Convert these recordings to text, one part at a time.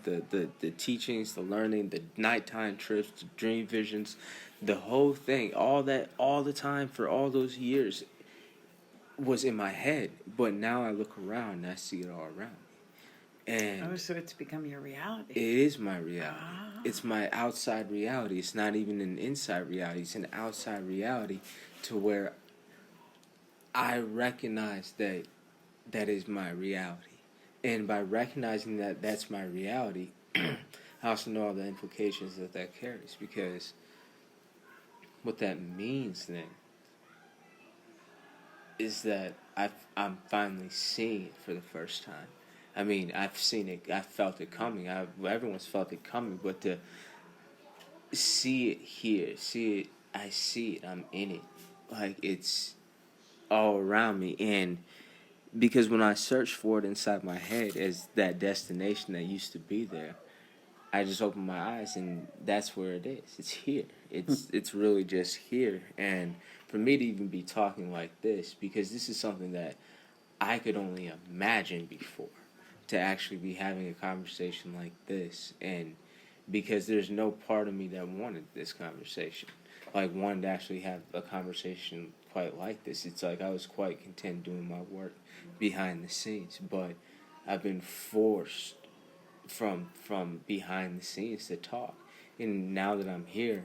the teachings, the learning, the nighttime trips, the dream visions, the whole thing, all that, all the time for all those years was in my head. But now I look around and I see it all around me. And so it's become your reality. it is my reality. It's my outside reality. It's not even an inside reality. It's an outside reality to where I recognize that that is my reality. And by recognizing that that's my reality, I also know all the implications that that carries. Because what that means then is that I'm finally seeing it for the first time. I mean, I've seen it, I felt it coming. Everyone's felt it coming, but to see it here, see it, I see it, I'm in it. Like, it's all around me. And because when I search for it inside my head as that destination that used to be there, I just open my eyes and that's where it is. It's here. It's really just here. And for me to even be talking like this, because this is something that I could only imagine before, to actually be having a conversation like this. And because there's no part of me that wanted this conversation, like wanted to actually have a conversation quite like this. It's like I was quite content doing my work behind the scenes, but I've been forced from behind the scenes to talk. And now that I'm here,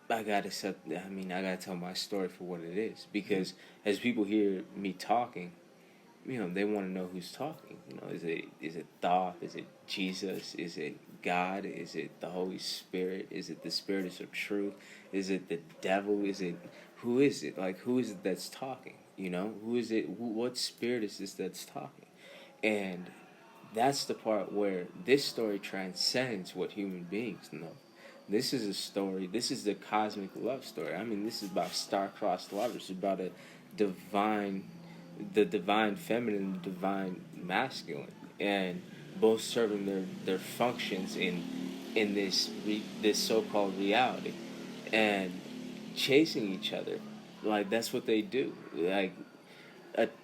I gotta tell my story for what it is. Because as people hear me talking, they want to know who's talking. Is it Thoth? Is it Jesus? Is it God? Is it the Holy Spirit? Is it the Spirit of truth? Is it the devil? Who is it? Like, who is it that's talking? Who is it? What spirit is this that's talking? And that's the part where this story transcends what human beings know. This is a story. This is the cosmic love story. I mean, this is about star-crossed lovers. It's about the divine feminine, the divine masculine, and both serving their functions in this so-called reality, and chasing each other. Like, that's what they do. Like,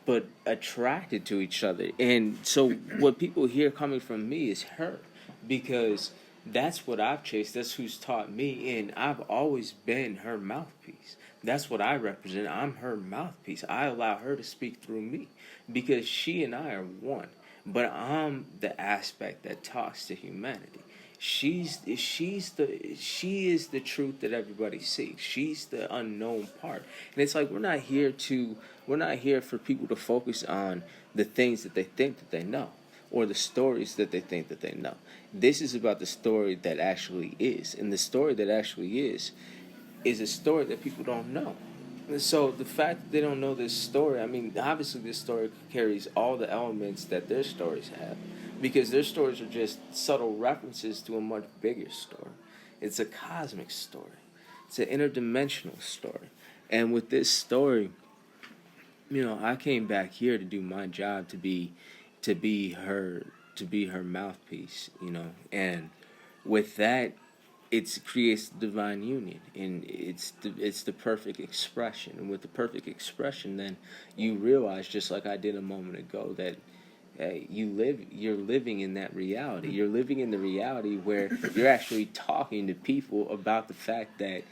but attracted to each other. And so what people hear coming from me is her, because that's what I've chased. That's who's taught me, and I've always been her mouthpiece. That's what I represent. I'm her mouthpiece. I allow her to speak through me, because she and I are one. But I'm the aspect that talks to humanity. She is the truth that everybody seeks. She's the unknown part. And it's like we're not here for people to focus on the things that they think that they know, or the stories that they think that they know. This is about the story that actually is. And the story that actually is a story that people don't know. And so the fact that they don't know this story, I mean, obviously this story carries all the elements that their stories have, because their stories are just subtle references to a much bigger story. It's a cosmic story. It's an interdimensional story. And with this story, I came back here to do my job, to be her mouthpiece, and with that, it creates the divine union, and it's the perfect expression. And with the perfect expression, then you realize, just like I did a moment ago, that you're living in that reality. You're living in the reality where you're actually talking to people about the fact that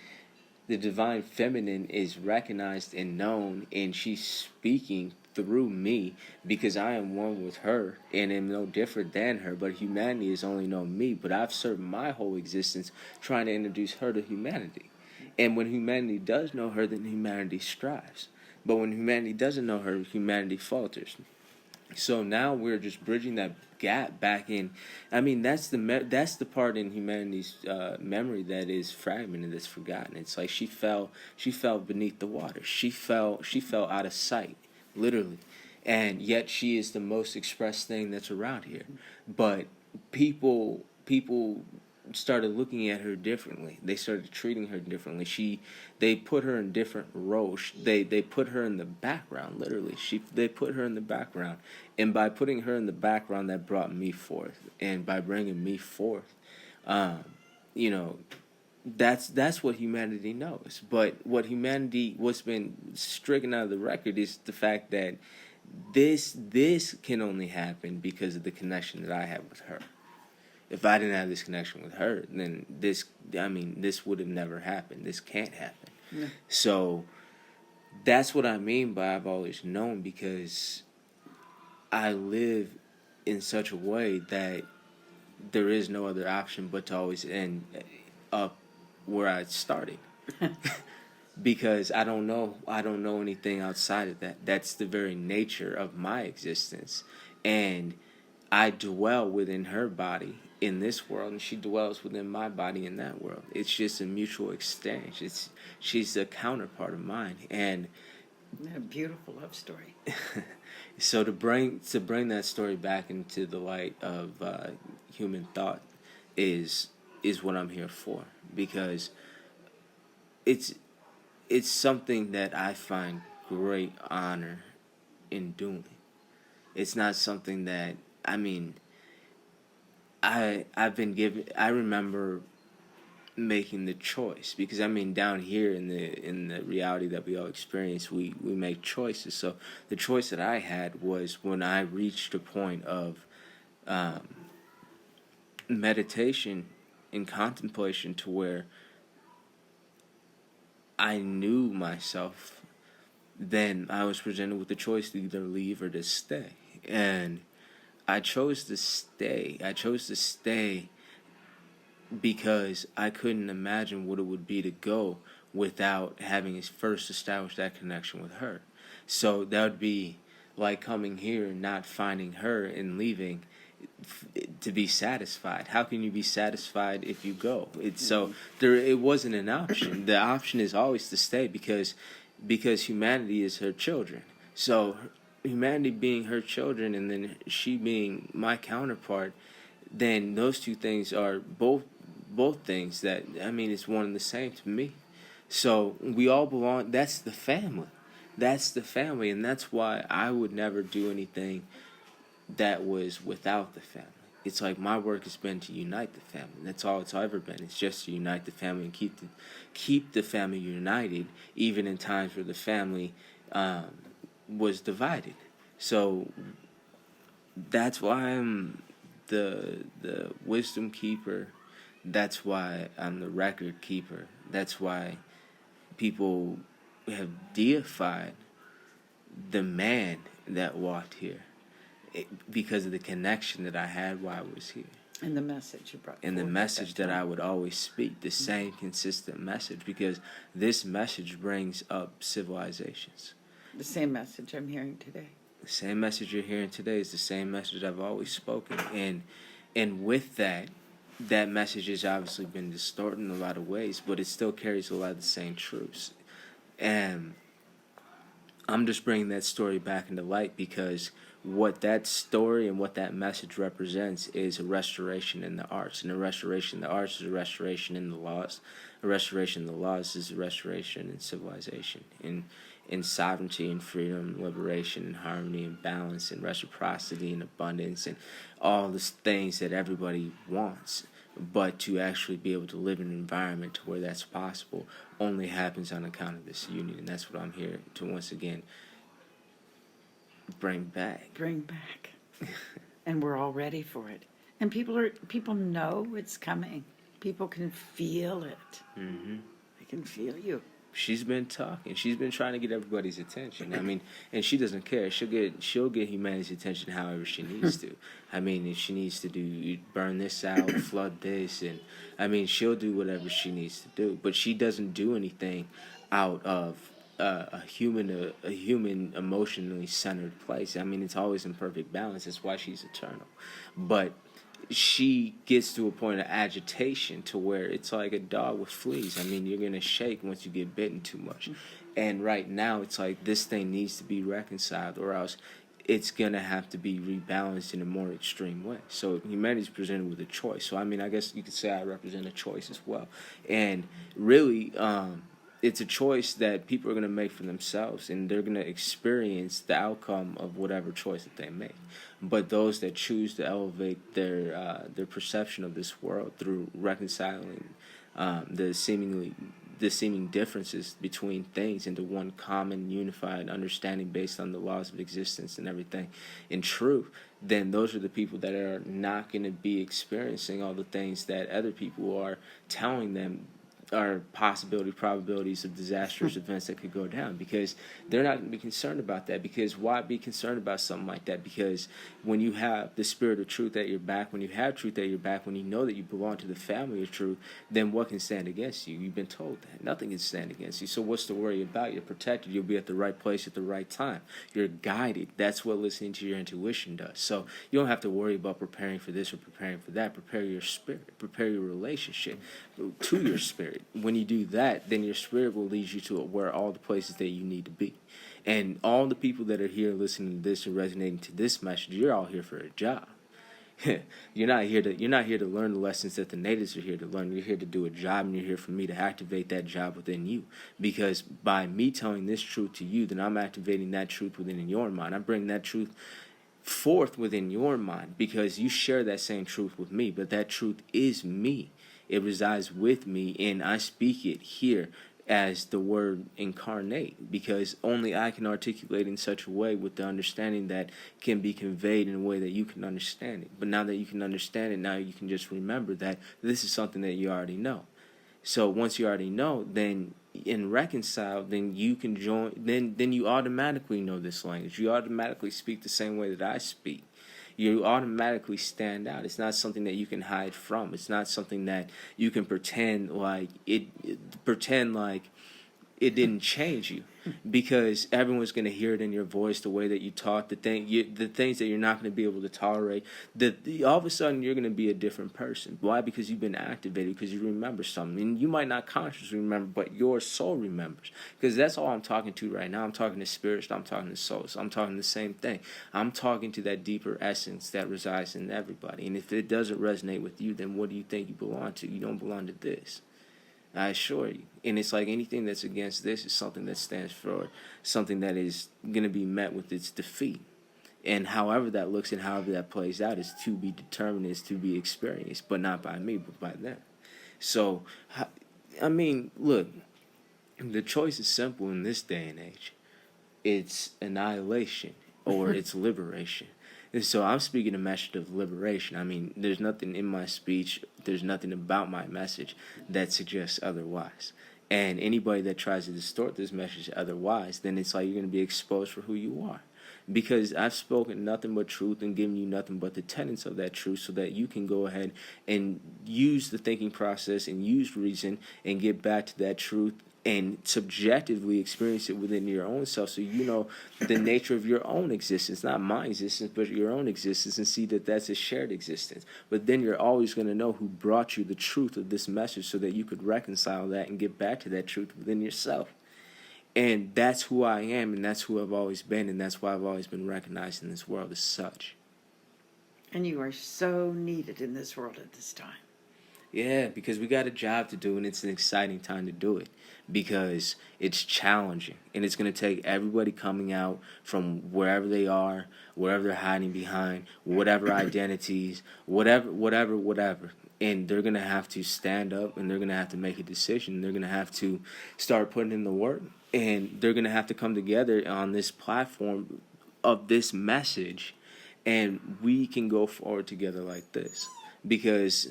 the divine feminine is recognized and known, and she's speaking through me, because I am one with her and am no different than her. But humanity has only known me, but I've served my whole existence trying to introduce her to humanity. And when humanity does know her, then humanity strives. But when humanity doesn't know her, humanity falters. So now we're just bridging that gap back in. I mean, that's the part in humanity's memory that is fragmented, that's forgotten. It's like she fell beneath the water. She fell out of sight, literally, and yet she is the most expressed thing that's around here. But people started looking at her differently. They started treating her differently. They put her in different roles. They put her in the background, literally. They put her in the background, and by putting her in the background, that brought me forth. And by bringing me forth, that's what humanity knows. But what's been stricken out of the record is the fact that this can only happen because of the connection that I have with her. If I didn't have this connection with her, then this would have never happened. This can't happen. Yeah. So that's what I mean by I've always known, because I live in such a way that there is no other option but to always end up where I started. Because I don't know anything outside of that. That's the very nature of my existence. And I dwell within her body in this world, and she dwells within my body in that world. It's just a mutual exchange. She's a counterpart of mine. And a beautiful love story. so to bring that story back into the light of human thought is what I'm here for, because it's something that I find great honor in doing. It's not something that, I've been given. I remember making the choice, because down here in the reality that we all experience, we make choices. So the choice that I had was when I reached a point of meditation and contemplation, to where I knew myself, then I was presented with the choice to either leave or to stay. And I chose to stay. I chose to stay because I couldn't imagine what it would be to go without having first established that connection with her. So that would be like coming here and not finding her and leaving to be satisfied. How can you be satisfied if you go? It wasn't an option. The option is always to stay, because humanity is her children. So humanity being her children, and then she being my counterpart, then those two things are both things that, it's one and the same to me. So we all belong. That's the family. And that's why I would never do anything that was without the family. It's like my work has been to unite the family. That's all it's ever been. It's just to unite the family and keep the family united, even in times where the family was divided. So that's why I'm the wisdom keeper. That's why I'm the record keeper. That's why people have deified the man that walked here, because of the connection that I had while I was here. And the message you brought. And the message that I would always speak, the same consistent message, because this message brings up civilizations. The same message I'm hearing today. The same message you're hearing today is the same message I've always spoken. And with that message has obviously been distorted in a lot of ways, but it still carries a lot of the same truths. And I'm just bringing that story back into light, because what that story and what that message represents is a restoration in the arts. And a restoration in the arts is a restoration in the laws. A restoration in the laws is a restoration in civilization, in sovereignty and freedom, liberation and harmony and balance and reciprocity and abundance and all the things that everybody wants. But to actually be able to live in an environment to where that's possible only happens on account of this union. And that's what I'm here to once again bring back. And we're all ready for it. And people know it's coming. People can feel it. Mm-hmm. They can feel you. She's been talking. She's been trying to get everybody's attention. And she doesn't care. She'll get humanity's attention however she needs to. If she needs to burn this out, flood this, and she'll do whatever she needs to do. But she doesn't do anything out of a human emotionally centered place. It's always in perfect balance. That's why she's eternal. But she gets to a point of agitation to where it's like a dog with fleas. You're going to shake once you get bitten too much. And right now, it's like this thing needs to be reconciled, or else it's going to have to be rebalanced in a more extreme way. So humanity's presented with a choice. So, I guess you could say I represent a choice as well. And really, it's a choice that people are going to make for themselves, and they're going to experience the outcome of whatever choice that they make. But those that choose to elevate their perception of this world through reconciling the seemingly the seeming differences between things into one common unified understanding based on the laws of existence and everything in truth, then those are the people that are not going to be experiencing all the things that other people are telling them are probabilities of disastrous events that could go down, because they're not going to be concerned about that. Because why be concerned about something like that? Because when you have the spirit of truth at your back, when you have truth at your back, when you know that you belong to the family of truth, then what can stand against you? You've been told that nothing can stand against you. So what's to worry about? You're protected. You'll be at the right place at the right time. You're guided. That's what listening to your intuition does. So you don't have to worry about preparing for this or preparing for that. Prepare your spirit. Prepare your relationship to your spirit. When you do that, then your spirit will lead you to where all the places that you need to be. And all the people that are here listening to this and resonating to this message, you're all here for a job. You're not here to learn the lessons that the natives are here to learn. You're here to do a job, and you're here for me to activate that job within you. Because by me telling this truth to you, then I'm activating that truth within your mind. I'm bringing that truth forth within your mind, because you share that same truth with me. But that truth is me. It resides with me, and I speak it here as the word incarnate, because only I can articulate in such a way with the understanding that can be conveyed in a way that you can understand it. But now that you can understand it, now you can just remember that this is something that you already know. So once you already know, then in reconcile, then you can join, then you automatically know this language. You automatically speak the same way that I speak. You automatically stand out. It's not something that you can hide from. It's not something that you can pretend like it didn't change you, because everyone's going to hear it in your voice, the way that you talk, the things that you're not going to be able to tolerate. All of a sudden, you're going to be a different person. Why? Because you've been activated, because you remember something. And you might not consciously remember, but your soul remembers. Because that's all I'm talking to right now. I'm talking to spirits. I'm talking to souls. I'm talking the same thing. I'm talking to that deeper essence that resides in everybody. And if it doesn't resonate with you, then what do you think you belong to? You don't belong to this. I assure you. And it's like anything that's against this is something that stands for something that is going to be met with its defeat. And however that looks and however that plays out is to be determined, is to be experienced, but not by me, but by them. So, I mean, look, the choice is simple in this day and age. It's annihilation or it's liberation. And so I'm speaking a message of liberation. I mean, there's nothing in my speech, there's nothing about my message that suggests otherwise. And anybody that tries to distort this message otherwise, then it's like you're going to be exposed for who you are. Because I've spoken nothing but truth and given you nothing but the tenets of that truth, so that you can go ahead and use the thinking process and use reason and get back to that truth and subjectively experience it within your own self, so you know the nature of your own existence, not my existence, but your own existence, and see that that's a shared existence. But then you're always going to know who brought you the truth of this message, so that you could reconcile that and get back to that truth within yourself. And that's who I am, and that's who I've always been, and that's why I've always been recognized in this world as such. And you are so needed in this world at this time. Yeah, because we got a job to do, and it's an exciting time to do it, because it's challenging, and it's going to take everybody coming out from wherever they are, wherever they're hiding behind, whatever identities, whatever. And they're going to have to stand up, and they're going to have to make a decision. They're going to have to start putting in the work, and they're going to have to come together on this platform of this message, and we can go forward together like this, because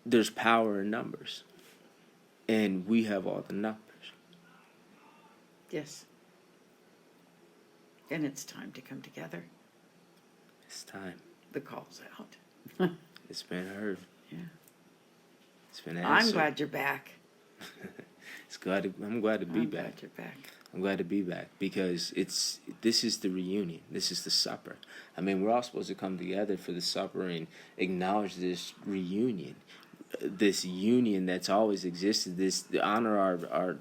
there's power in numbers, and we have all the numbers. Yes. And it's time to come together. It's time. The call's out. It's been heard. Yeah. It's been answered. I'm glad you're back. I'm glad to be I'm back. glad you're back. I'm glad to be back, because this is the reunion. This is the supper. I mean, we're all supposed to come together for the supper and acknowledge this reunion, this union that's always existed. Honor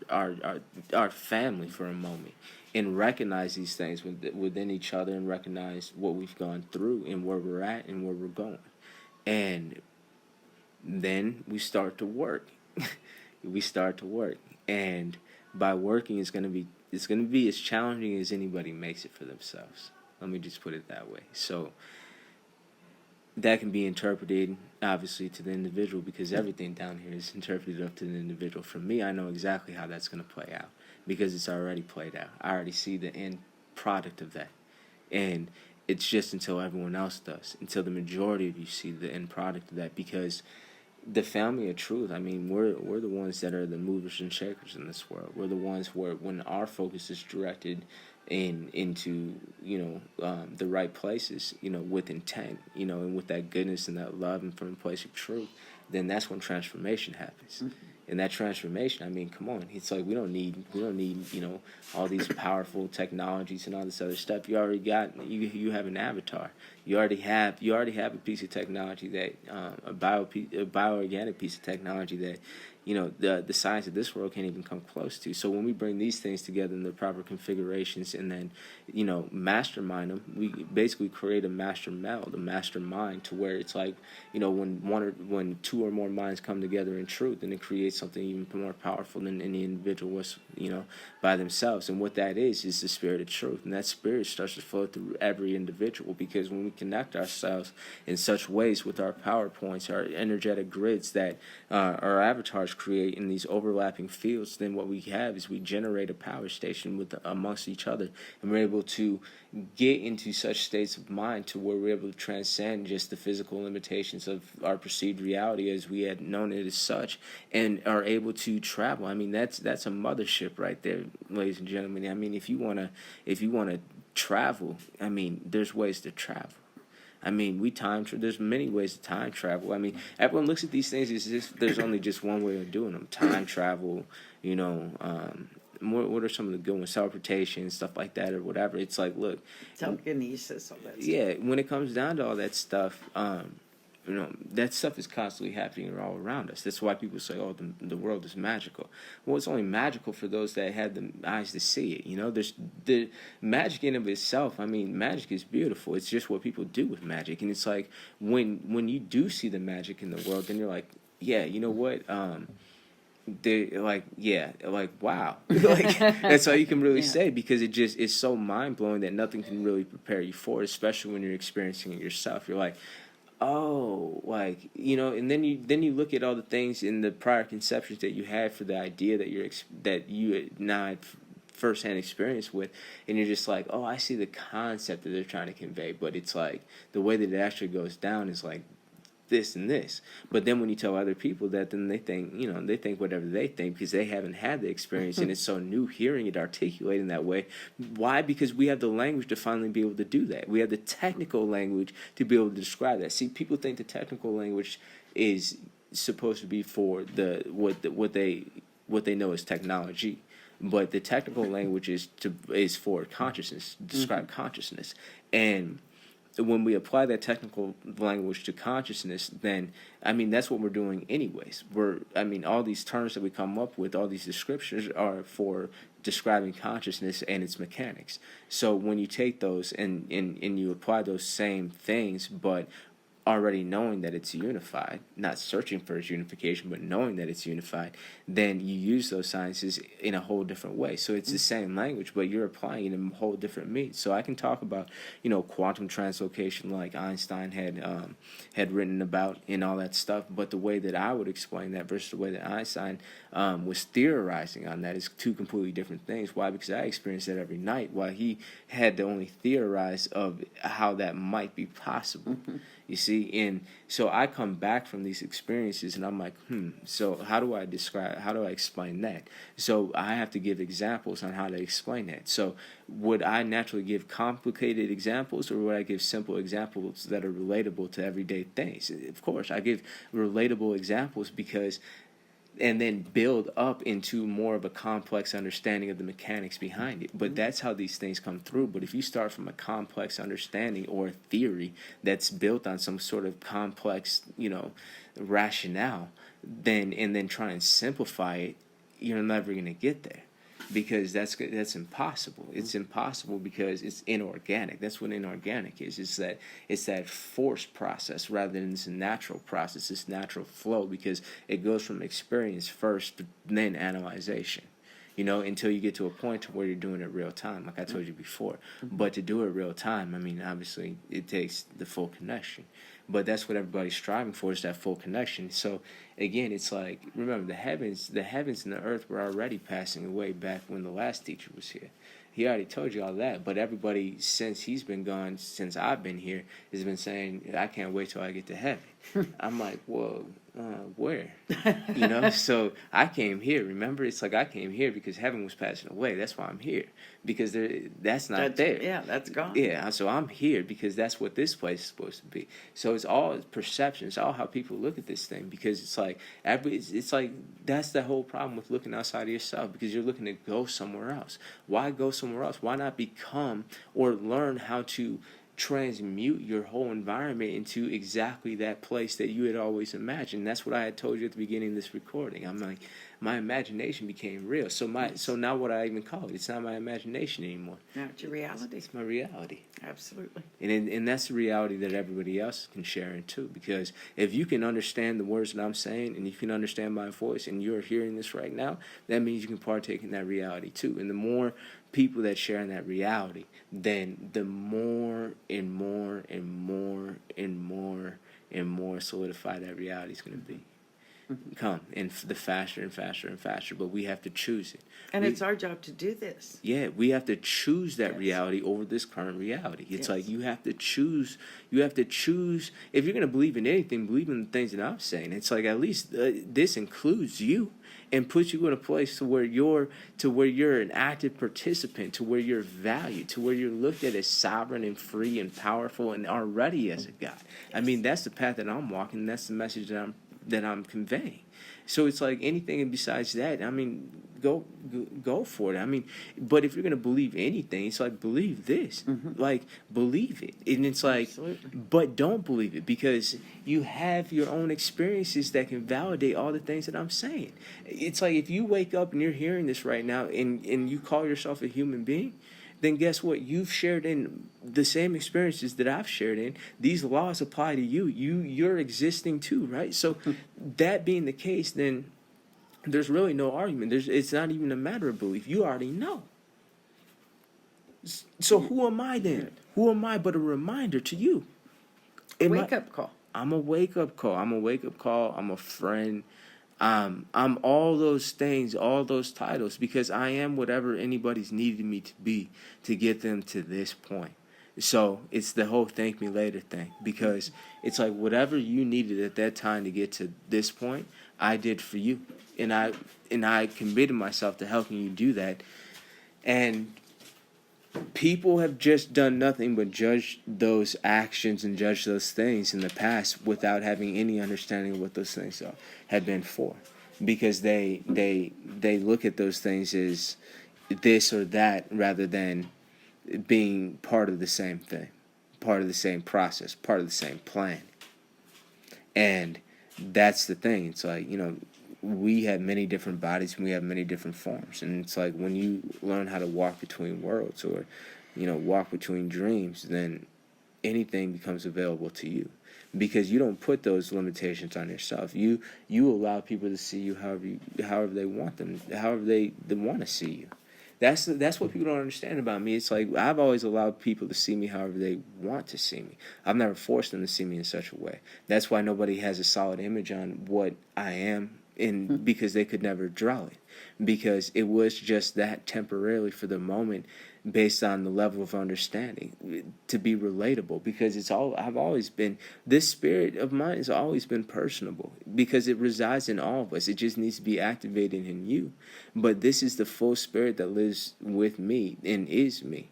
our family for a moment, and recognize these things within each other, and recognize what we've gone through and where we're at and where we're going, and then we start to work. And by working, it's going to be as challenging as anybody makes it for themselves. Let me just put it that way. So that can be interpreted obviously to the individual, because everything down here is interpreted up to the individual. For me, I know exactly how that's going to play out because it's already played out. I already see the end product of that. And it's just until everyone else does, until the majority of you see the end product of that, because the family of truth, I mean, we're the ones that are the movers and shakers in this world. We're the ones where, when our focus is directed into the right places, with intent, and with that goodness and that love and from a place of truth, then that's when transformation happens. And that transformation, I mean, come on, it's like we don't need all these powerful technologies and all this other stuff. You already got you have an avatar. You already have a piece of technology that a bioorganic piece of technology that the science of this world can't even come close to. So when we bring these things together in the proper configurations and then mastermind them, we basically create a master meld, a mastermind, to where it's like when two or more minds come together in truth, and it creates something even more powerful than any individual was by themselves. And what that is the spirit of truth, and that spirit starts to flow through every individual, because when we connect ourselves in such ways with our PowerPoints, our energetic grids that our avatars create in these overlapping fields, then what we have is we generate a power station amongst each other, and we're able to get into such states of mind to where we're able to transcend just the physical limitations of our perceived reality as we had known it as such, and are able to travel. I mean, that's a mothership right there, ladies and gentlemen. I mean, if you wanna travel, I mean, there's ways to travel. I mean, there's many ways to time travel. I mean, everyone looks at these things as if there's only just one way of doing them. Time travel, what are some of the good ones? Teleportation, stuff like that, or whatever. It's like, look. Telekinesis, all that stuff. Yeah, when it comes down to all that stuff, that stuff is constantly happening all around us. That's why people say, "Oh, the world is magical." Well, it's only magical for those that had the eyes to see it. There's the magic in of itself. I mean, magic is beautiful. It's just what people do with magic, and it's like when you do see the magic in the world, then you're like, "Yeah, you know what?" They like wow, like that's all you can really say, because it's so mind blowing that nothing can really prepare you for it, especially when you're experiencing it yourself. You're like, oh, like, and then you look at all the things in the prior conceptions that you had for the idea that you now had firsthand experience with, and you're just like, oh, I see the concept that they're trying to convey, but it's like the way that it actually goes down is like this and this. But then when you tell other people that, then they think whatever they think, because they haven't had the experience, and it's so new hearing it articulated in that way. Why? Because we have the language to finally be able to do that. We have the technical language to be able to describe that. See, people think the technical language is supposed to be for what they know as technology. But the technical language is for consciousness, describe consciousness. And when we apply that technical language to consciousness, then, I mean, that's what we're doing anyways. All these terms that we come up with, all these descriptions are for describing consciousness and its mechanics. So when you take those and you apply those same things, but already knowing that it's unified, not searching for its unification, but knowing that it's unified, then you use those sciences in a whole different way. So it's the same language, but you're applying it in a whole different means. So I can talk about, quantum translocation like Einstein had written about and all that stuff, but the way that I would explain that versus the way that Einstein was theorizing on that is two completely different things. Why? Because I experience that every night, while he had to only theorize of how that might be possible. You see, and so I come back from these experiences and I'm like, so how do I explain that? So I have to give examples on how to explain that. So would I naturally give complicated examples, or would I give simple examples that are relatable to everyday things? Of course, I give relatable examples because, and then build up into more of a complex understanding of the mechanics behind it. But that's how these things come through. But if you start from a complex understanding or a theory that's built on some sort of complex, rationale, then try and simplify it, you're never going to get there. Because that's impossible. It's impossible because it's inorganic. That's what inorganic is. It's that forced process rather than this natural process, this natural flow, because it goes from experience first, then analyzation. until you get to a point to where you're doing it real time, like I told you before. But to do it real time, I mean, obviously, it takes the full connection. But that's what everybody's striving for, is that full connection. So again, it's like, remember, the heavens and the earth were already passing away back when the last teacher was here. He already told you all that, but everybody since he's been gone, since I've been here, has been saying, I can't wait till I get to heaven. I'm like, well, where? So I came here. Remember, it's like I came here because heaven was passing away. That's why I'm here, because that's not there. Yeah, that's gone. Yeah, so I'm here because that's what this place is supposed to be. So it's all perception. It's all how people look at this thing, because it's like it's like that's the whole problem with looking outside of yourself, because you're looking to go somewhere else. Why go somewhere else? Why not become or learn how to transmute your whole environment into exactly that place that you had always imagined? That's what I had told you at the beginning of this recording. I'm like, my imagination became real. So now what I even call it, it's not my imagination anymore. Now it's your reality. It's my reality. Absolutely. And that's the reality that everybody else can share in too. Because if you can understand the words that I'm saying, and you can understand my voice, and you're hearing this right now, that means you can partake in that reality too. And the more people that share in that reality, then the more and more and more and more and more solidified that reality is going to be. Come, and the faster and faster and faster, but we have to choose it. And it's our job to do this. Yeah, we have to choose that Yes. reality over this current reality. It's Yes. like you have to choose. If you're going to believe in anything, believe in the things that I'm saying. It's like, at least this includes you and puts you in a place to where you're an active participant, to where you're valued, to where you're looked at as sovereign and free and powerful and already as a God. Yes. I mean, that's the path that I'm walking. That's the message that I'm conveying. So it's like anything besides that, I mean, go for it. I mean, but if you're going to believe anything, it's like, believe this. Like, believe it. And it's like, Absolutely. but don't believe it, because you have your own experiences that can validate all the things that I'm saying. It's like, if you wake up and you're hearing this right now and you call yourself a human being, then guess what? You've shared in the same experiences that I've shared in. These laws apply to you. You're existing too, right? So that being the case, then there's really no argument. It's not even a matter of belief. You already know. So who am I then? Who am I but a reminder to you? Wake up call. I'm a wake-up call. I'm a wake-up call. I'm a friend. I'm all those things, all those titles, because I am whatever anybody's needed me to be to get them to this point. So it's the whole thank me later thing, because it's like whatever you needed at that time to get to this point, I did for you. And I committed myself to helping you do that. And people have just done nothing but judge those actions and judge those things in the past without having any understanding of what those things have been for, because they look at those things as this or that rather than being part of the same thing, part of the same process, part of the same plan. And that's the thing. It's like, we have many different bodies and we have many different forms. And it's like when you learn how to walk between worlds, or, walk between dreams, then anything becomes available to you, because you don't put those limitations on yourself. You allow people to see you however they want them, however they want to see you. That's what people don't understand about me. It's like I've always allowed people to see me however they want to see me. I've never forced them to see me in such a way. That's why nobody has a solid image on what I am, because they could never draw it, because it was just that temporarily for the moment, based on the level of understanding, to be relatable, because I've always been, this spirit of mine has always been personable, because it resides in all of us. It just needs to be activated in you. But this is the full spirit that lives with me and is me.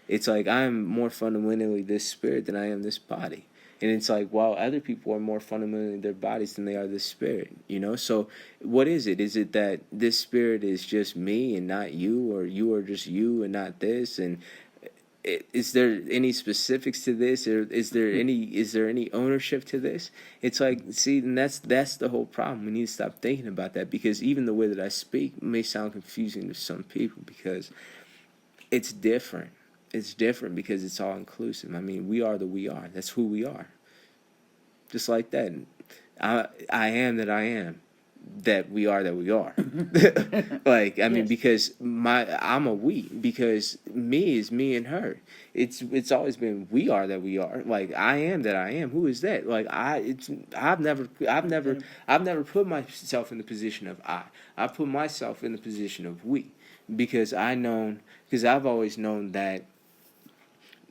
It's like I'm more fundamentally this spirit than I am this body. And it's like, while other people are more fundamentally their bodies than they are this spirit, So what is it? Is it that this spirit is just me and not you, or you are just you and not this? And is there any specifics to this, or is there any ownership to this? It's like, see, and that's the whole problem. We need to stop thinking about that, because even the way that I speak may sound confusing to some people, because it's different. It's different because it's all inclusive. I mean, we are the we are. That's who we are. Just like that. I am that I am. that we are. Like, I mean, Yes. because I'm a we, because me is me and her. It's always been we are that we are. Like, I am that I am. Who is that? Like, I've never put myself in the position of I put myself in the position of we, because I've always known that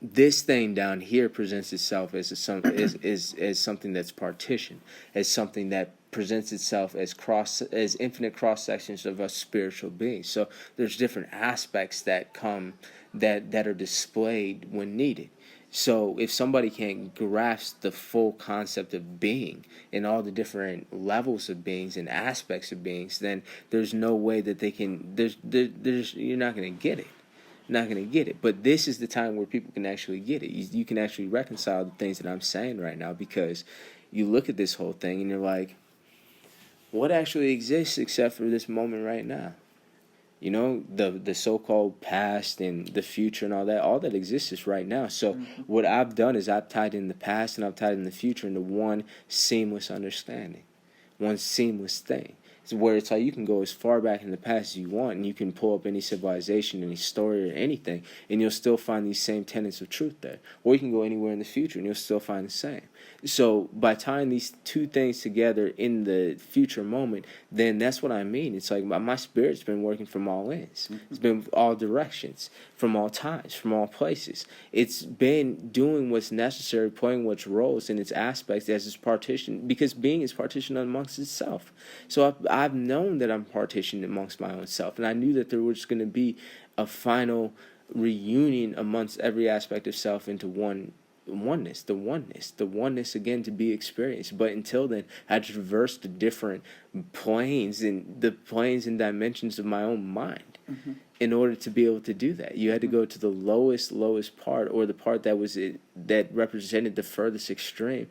this thing down here presents itself as as something that's partitioned, as something that presents itself as infinite cross sections of a spiritual being. So there's different aspects that come that are displayed when needed. So if somebody can't grasp the full concept of being and all the different levels of beings and aspects of beings, then there's no way that they can. There's you're not going to get it. Not going to get it. But this is the time where people can actually get it. You can actually reconcile the things that I'm saying right now, because you look at this whole thing and you're like, what actually exists except for this moment right now? You know, the so-called past and the future and all that exists is right now. So what I've done is I've tied in the past and I've tied in the future into one seamless understanding, one seamless thing. Where it's like you can go as far back in the past as you want, and you can pull up any civilization, any story, or anything, and you'll still find these same tenets of truth there. Or you can go anywhere in the future, and you'll still find the same. So by tying these two things together in the future moment, then that's what I mean. It's like my spirit's been working from all ends. It's been all directions, from all times, from all places. It's been doing what's necessary, playing what's roles in its aspects as it's partitioned, because being is partitioned amongst itself. So I've known that I'm partitioned amongst my own self, and I knew that there was going to be a final reunion amongst every aspect of self into oneness, the oneness again to be experienced. But until then, I traversed the different planes and dimensions of my own mind. In order to be able to do that, you had to go to the lowest part, or the part that represented the furthest extreme.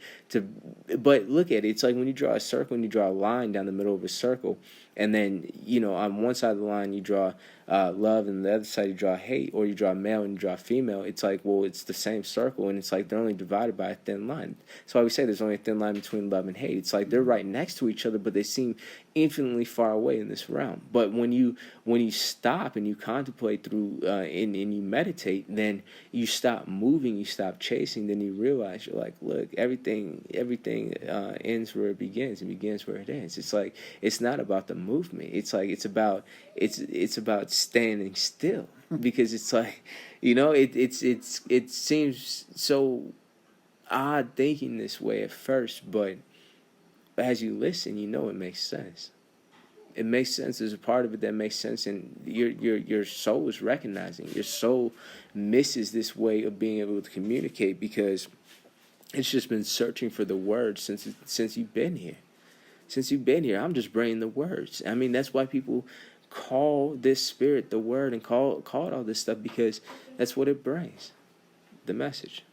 But look at it. It's like when you draw a circle and you draw a line down the middle of a circle, and then on one side of the line you draw love, and the other side you draw hate, or you draw male and you draw female. It's like, well, it's the same circle, and it's like they're only divided by a thin line. That's why we say there's only a thin line between love and hate. It's like they're right next to each other, but they seem infinitely far away in this realm. But when you stop and you contemplate through and you meditate, then you stop moving, you stop chasing, then you realize, you're like, look, everything ends where it begins and begins where it ends. It's like, it's not about the movement. It's like it's about standing still, because it's like, it seems so odd thinking this way at first, but as you listen, it makes sense. It makes sense. There's a part of it that makes sense, and your soul is recognizing. Your soul misses this way of being able to communicate, because it's just been searching for the words since you've been here. Since you've been here, I'm just bringing the words. I mean, that's why people call this spirit the word and call it all this stuff, because that's what it brings, the message.